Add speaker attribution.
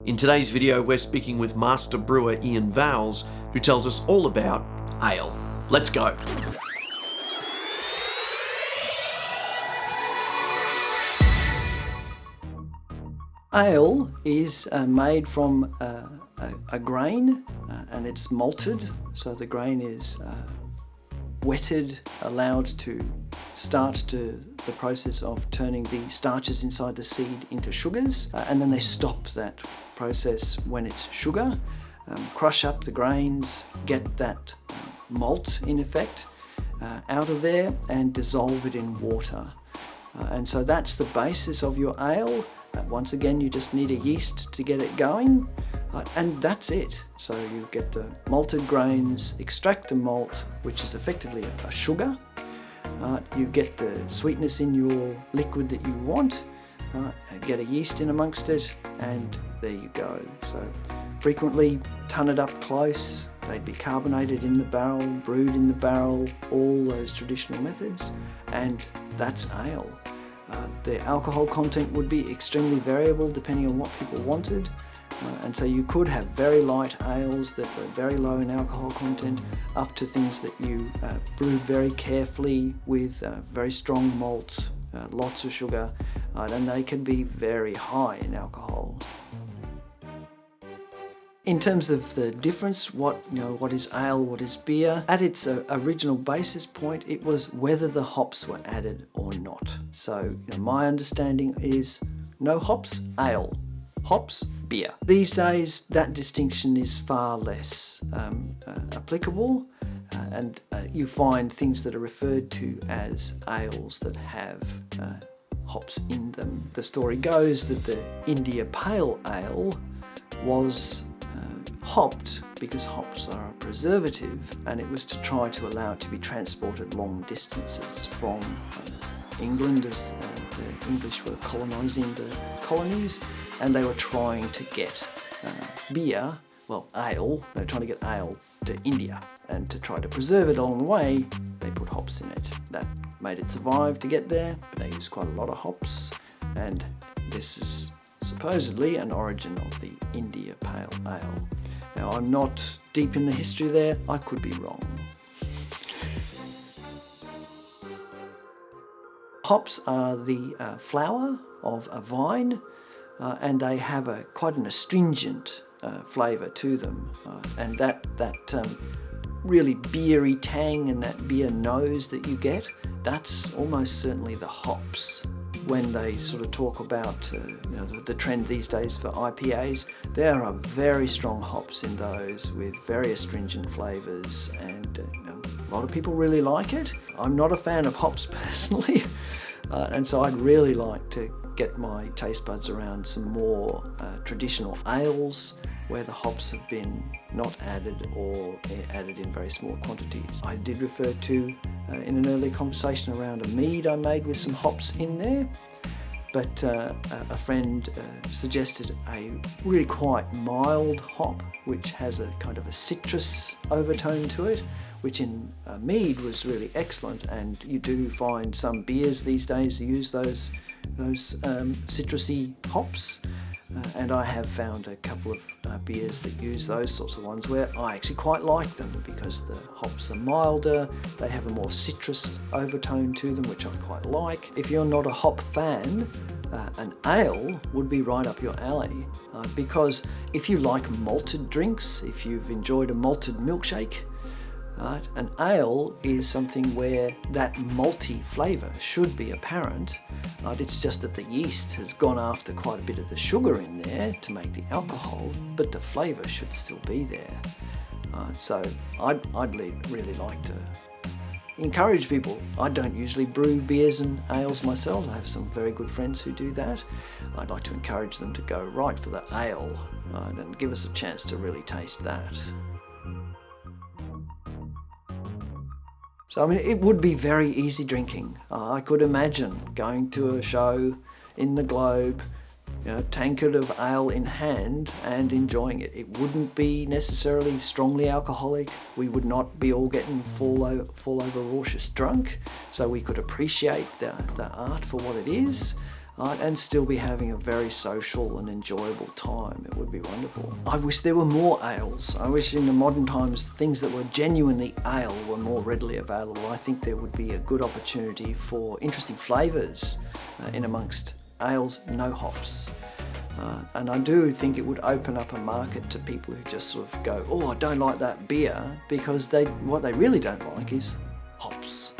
Speaker 1: In today's video, we're speaking with Master Brewer Ian Vowles, who tells us all about ale. Let's go.
Speaker 2: Ale is made from a grain and it's malted, so the grain is wetted, allowed to start the process of turning the starches inside the seed into sugars, and then they stop that process when it's sugar, crush up the grains, get that malt in effect out of there and dissolve it in water. And so that's the basis of your ale. Once again, you just need a yeast to get it going, and that's it. So you get the malted grains, extract the malt, which is effectively a sugar. You get the sweetness in your liquid that you want, get a yeast in amongst it, and there you go. So frequently ton it up close, they'd be carbonated in the barrel, brewed in the barrel, all those traditional methods, and that's ale. The alcohol content would be extremely variable depending on what people wanted, and so you could have very light ales that were very low in alcohol content, up to things that you brew very carefully with very strong malt, lots of sugar, and they can be very high in alcohol. In terms of the difference, what is ale, what is beer? At its original basis point, it was whether the hops were added or not. So my understanding is no hops, ale. Hops, beer. These days, that distinction is far less applicable, and you find things that are referred to as ales that have hops in them. The story goes that the India Pale Ale was hopped because hops are a preservative, and it was to try to allow it to be transported long distances from England, as the English were colonising the colonies, and they were trying to get beer, well ale, they were trying to get ale to India, and to try to preserve it along the way, they put hops in it. That made it survive to get there, but they used quite a lot of hops, and this is supposedly an origin of the India Pale Ale. Now, I'm not deep in the history there, I could be wrong. Hops are the flower of a vine, and they have quite an astringent flavour to them, and that really beery tang and that beer nose that you get, that's almost certainly the hops. When they sort of talk about the trend these days for IPAs, there are very strong hops in those with very astringent flavours, and a lot of people really like it. I'm not a fan of hops personally, and so I'd really like to get my taste buds around some more traditional ales where the hops have been not added or added in very small quantities. I did refer to in an earlier conversation around a mead I made with some hops in there, but a friend suggested a really quite mild hop which has a kind of a citrus overtone to it, which in mead was really excellent, and you do find some beers these days use those citrusy hops. And I have found a couple of beers that use those sorts of ones where I actually quite like them because the hops are milder, they have a more citrus overtone to them, which I quite like. If you're not a hop fan, an ale would be right up your alley, because if you like malted drinks, if you've enjoyed a malted milkshake, right, an ale is something where that malty flavour should be apparent. It's just that the yeast has gone after quite a bit of the sugar in there to make the alcohol, but the flavour should still be there. So I'd really like to encourage people. I don't usually brew beers and ales myself. I have some very good friends who do that. I'd like to encourage them to go right for the ale and give us a chance to really taste that. So, I mean, it would be very easy drinking. I could imagine going to a show in the Globe, tankard of ale in hand and enjoying it. It wouldn't be necessarily strongly alcoholic. We would not be all getting fall over raucous drunk. So we could appreciate the art for what it is. and still be having a very social and enjoyable time. It would be wonderful. I wish there were more ales. I wish in the modern times things that were genuinely ale were more readily available. I think there would be a good opportunity for interesting flavours in amongst ales, no hops. And I do think it would open up a market to people who just sort of go, oh, I don't like that beer, because what they really don't like is hops.